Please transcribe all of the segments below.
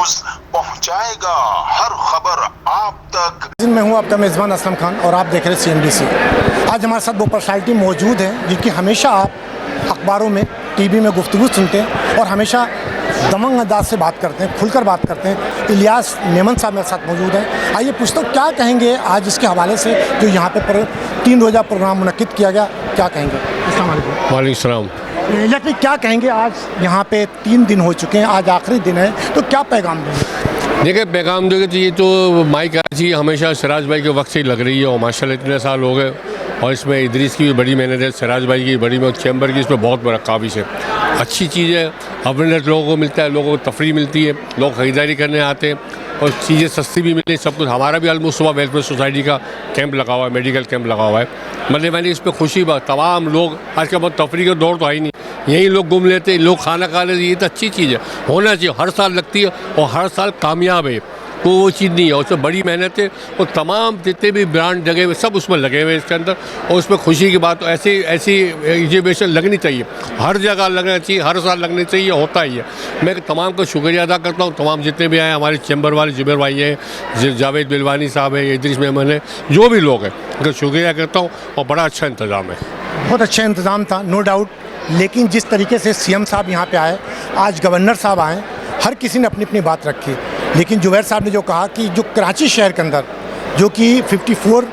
News पहुंचाएगा हर खबर आप तक। हूं आपका मेज़बान असलम खान और आप देख रहे हैं CNBC। आज हमारे साथ वो पर्सनालिटी मौजूद हैं जिनकी हमेशा आप अखबारों में, टीवी में गुफ्तगू सुनते हैं और हमेशा दमंग अंदाज से बात करते हैं, खुलकर बात करते हैं। इलियास मेमन साहब मेरे साथ मौजूद हैं। आइए पूछता हूँ क्या कहेंगे आज इसके हवाले से जो यहाँ पे 3 रोज़ा प्रोग्राम मुनक्किद किया गया, क्या कहेंगे? अस्सलाम वालेकुम। वालेकुम सलाम। लेकिन क्या कहेंगे, आज यहाँ पे 3 दिन हो चुके हैं, आज आखिरी दिन है, तो क्या पैगाम देंगे? देखिए पैगाम देंगे तो ये तो माई कराची हमेशा सिराज भाई के वक्त से ही लग रही है और माशाल्लाह इतने साल हो गए और इसमें इदरीस की भी बड़ी मेहनत है, सिराज भाई की बड़ी मेहनत, चैम्बर की इसमें बहुत बड़ा काबिज है। अच्छी चीज़ है, अवेयरनेस लोगों को मिलता है, लोगों को तफरी मिलती है, लोग ख़रीदारी करने आते हैं और चीज़ें सस्ती भी मिलती है, सब कुछ। हमारा भी अलमुस्त सुबह वेलफेयर सोसाइटी का कैंप लगा हुआ है, मेडिकल कैंप लगा हुआ है। मतलब मैंने इस पर खुशी बात, तमाम लोग आज के बाद तफरी का दौर तो है ही नहीं, यही लोग घूम लेते, लोग खाना खा लेते, ये तो अच्छी चीज़ है, होना चाहिए, हर साल लगती है और हर साल कामयाब है। तो वो चीज़ नहीं है, उसमें बड़ी मेहनत है और तमाम जितने भी ब्रांड जगह हुए सब उसमें लगे हुए इसके अंदर और उसमें खुशी की बात। ऐसी एग्जीबिशन लगनी चाहिए, हर जगह लगना चाहिए, हर साल लगनी चाहिए, होता ही है। मैं तमाम का शुक्रिया अदा करता हूँ, तमाम जितने भी आए, हमारे चैम्बर वाले जुबैर भाई हैं, जावेद बिलवानी साहब है, इदरीस मेमन है, जो भी लोग हैं उनका शुक्रिया करता हूँ और बड़ा अच्छा इंतज़ाम है। बहुत अच्छा इंतज़ाम था, नो डाउट। लेकिन जिस तरीके से CM साहब यहाँ पे आए, आज गवर्नर साहब आए, हर किसी ने अपनी अपनी बात रखी। लेकिन जुबैर साहब ने जो कहा कि जो कराची शहर के अंदर जो कि 54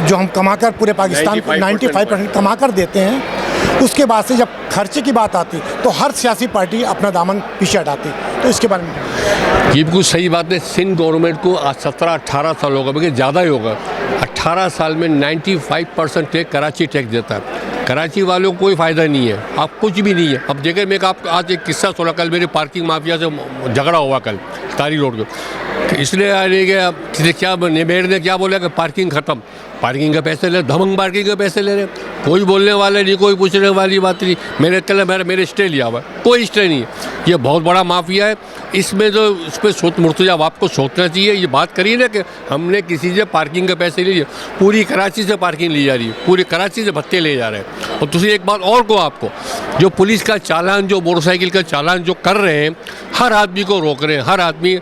जो हम कमाकर पूरे पाकिस्तान को 95% कमाकर देते हैं, उसके बाद से जब खर्चे की बात आती तो हर सियासी पार्टी अपना दामन पीछे हटाती। तो इसके बारे में ये बिल्कुल सही बात है। सिंध गवर्नमेंट को आज 17-18 साल होगा, बल्कि ज़्यादा ही होगा। 18 साल में 95% टैक्स कराची टैक्स देता है। कराची वालों को कोई फ़ायदा नहीं है, आप कुछ भी नहीं है। अब देखिए मैं आप आज एक किस्सा सुना, कल मेरे पार्किंग माफिया से झगड़ा हुआ कल तारी रोड पे, इसलिए आने गया क्या मेयर ने क्या बोला कि पार्किंग ख़त्म, पार्किंग के पैसे ले, धमंग पार्किंग के पैसे ले रहे, कोई बोलने वाला नहीं, कोई पूछने वाली बात नहीं। मैंने कल मेरे स्टे लिया हुआ, कोई स्टे नहीं है। ये बहुत बड़ा माफिया है। इसमें जो इस पर मुर्तज़ा आपको सोचना चाहिए। ये बात करिए ना कि हमने किसी से पार्किंग के पैसे ले लिए, पूरी कराची से पार्किंग ली जा रही है, पूरी कराची से भत्ते ले जा रहे हैं। और दूसरी एक बात और को आपको, जो पुलिस का चालान, जो मोटरसाइकिल का चालान जो कर रहे हैं, हर आदमी को रोक रहे हैं, हर आदमी।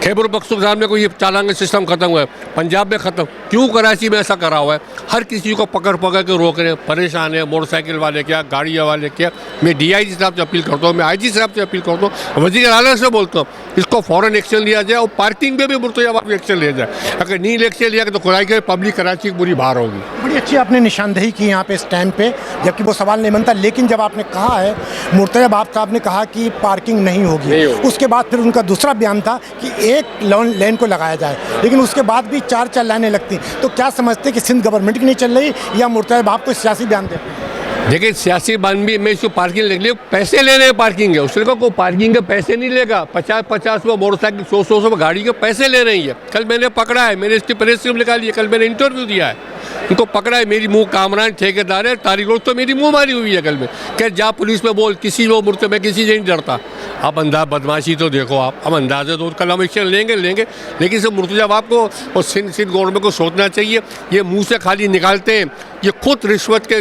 खैबर पख्तूनख्वा में कोई ये चालान का सिस्टम ख़त्म हुआ है, पंजाब में ख़त्म, क्यों कराची में ऐसा करा हुआ है? हर किसी को पकड़ के रोक रहे हैं, परेशान है, मोटरसाइकिल वाले क्या, गाड़ी वाले क्या। मैं DIG साहब से अपील करता हूँ, मैं IG साहब से अपील करता हूँ, वज़ीर आला से बोलता हूँ, इसको फ़ौरन एक्शन लिया जाए और पार्किंग पे भी मुर्तज़ा एक्शन लिया जाए। अगर नहीं एक्शन लिया तो खुदाई के पब्लिक कराची की बुरी बाहर होगी। बड़ी अच्छी आपने निशानदेही की यहाँ पे इस टाइम पे, जबकि वो सवाल नहीं बनता। लेकिन जब आपने कहा है, मुर्तज़ा बाप साहब ने कहा कि पार्किंग नहीं होगी, उसके बाद फिर उनका दूसरा बयान था कि एक लेन को लगाया जाए, लेकिन उसके बाद भी 4 लाइनें लगती। तो क्या समझते कि सिंध गवर्नमेंट की नहीं चल रही या मुर्तज़ा बाप को सियासी बयान देते हैं? देखिए सियासी बयान भी, मैं इसको पार्किंग ले लिया, पैसे ले रहे हैं पार्किंग के, उसने कहा कोई पार्किंग के पैसे नहीं लेगा। 50-50 में मोटरसाइकिल, 100-100 में गाड़ी के पैसे ले रही है। कल मैंने पकड़ा है, मैंने इसकी प्रेस स्लिप निकाली है, कल मैंने इंटरव्यू दिया है, उनको पकड़ा है। मेरी मुँह कामरान ठेकेदार है, तारीख रोज तो मेरी मुँह मारी हुई है कल में, क्या जा पुलिस में बोल, किसी वो मुर्ते में किसी से नहीं डरता। अब अंदाज बदमाशी तो देखो आप, अब अंदाज़े तो कल हम एक्शन लेंगे, लेकिन सब मुर्तज़ा बाप को और सिंध गवर्नमेंट को सोचना चाहिए। ये मुंह से खाली निकालते हैं, ये खुद रिश्वत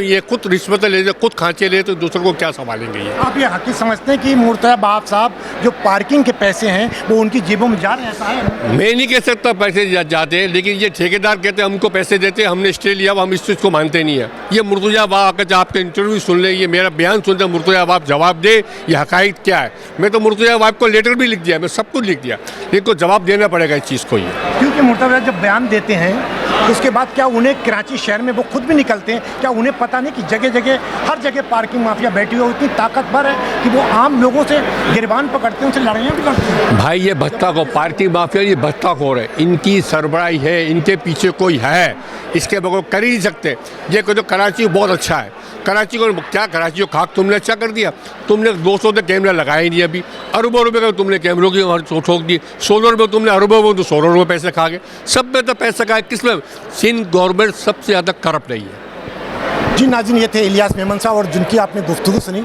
ले, खुद खांचे ले, तो दूसरों को क्या संभालेंगे? ये आप ये हकीकत समझते हैं कि मुर्तज़ा बाप साहब जो पार्किंग के पैसे हैं वो उनकी जेबों में जा रहे हैं? ऐसा है? मैं नहीं कह सकता पैसे जाते हैं, लेकिन ये ठेकेदार कहते हैं हमको पैसे देते हैं, हमने स्टे लिया, हम इस चीज़ को मानते नहीं है। ये मुर्तज़ा बाप आकर आपके इंटरव्यू सुन ले, ये मेरा बयान सुनते, मुर्तज़ा बाप जवाब दे ये हक़ाइक़ क्या है। मैं तो मुर्तज़ा बाप को लेटर भी लिख दिया, मैं सब कुछ लिख दिया, इनको जवाब देना पड़ेगा इस चीज़ को। ये क्योंकि मुर्तज़ा जब बयान देते हैं उसके बाद क्या उन्हें कराची शहर में वो खुद भी निकलते हैं, क्या उन्हें पता नहीं कि जगह जगह हर जगह पार्किंग माफिया बैठी हुई इतनी ताकतवर है कि वो आम लोगों से गिरबान पकड़ते हैं, उनसे लड़ाइयाँ भी लड़ते हैं? भाई ये भत्ता को पार्किंग माफिया, ये भत्ता खोर है, इनकी सरबराही है, इनके पीछे कोई है, इसके बगैर कर ही नहीं सकते। ये कहते कराची बहुत अच्छा है, कराची को क्या, कराची को खाक तुमने अच्छा कर दिया, तुमने 200 के कैमरा लगाए ही नहीं, अभी अरबों रुपए का तुमने कैमरों की ठोक दी, 16 रुपये तुमने अरबों में, तो 16 रुपये पैसे खा गए, सब में तो पैसा खाए, किस में? सिंध गवर्नमेंट सबसे ज़्यादा करप्ट नहीं है। जी नाज़रीन, ये थे इलियास मेमन साहब और जिनकी आपने गुफ्तगू सुनी।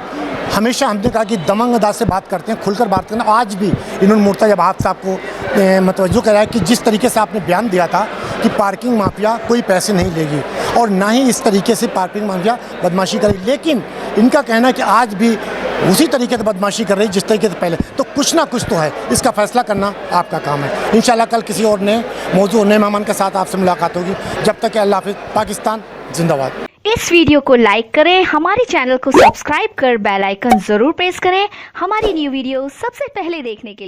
हमेशा हमने कहा कि दमंग अंदाज से बात करते हैं, खुलकर बात करते हैं। आज भी इन्होंने मुर्तज़ा बाप साहब को मतवज्जो कराया कि जिस तरीके से आपने बयान दिया था कि पार्किंग माफिया कोई पैसे नहीं लेगी और ना ही इस तरीके से पार्किंग माफिया बदमाशी करेगी, लेकिन इनका कहना है कि आज भी उसी तरीके से बदमाशी कर रही है जिस तरीके से पहले। तो कुछ ना कुछ तो है, इसका फैसला करना आपका काम है। इंशाल्लाह कल किसी और नए मौजू नए मेहमान के साथ आपसे मुलाकात होगी। जब तक के अल्लाह हाफिज़। पाकिस्तान जिंदाबाद। इस वीडियो को लाइक करें, हमारे चैनल को सब्सक्राइब कर बेल आइकन जरूर प्रेस करें हमारी न्यू वीडियो सबसे पहले देखने के लिए।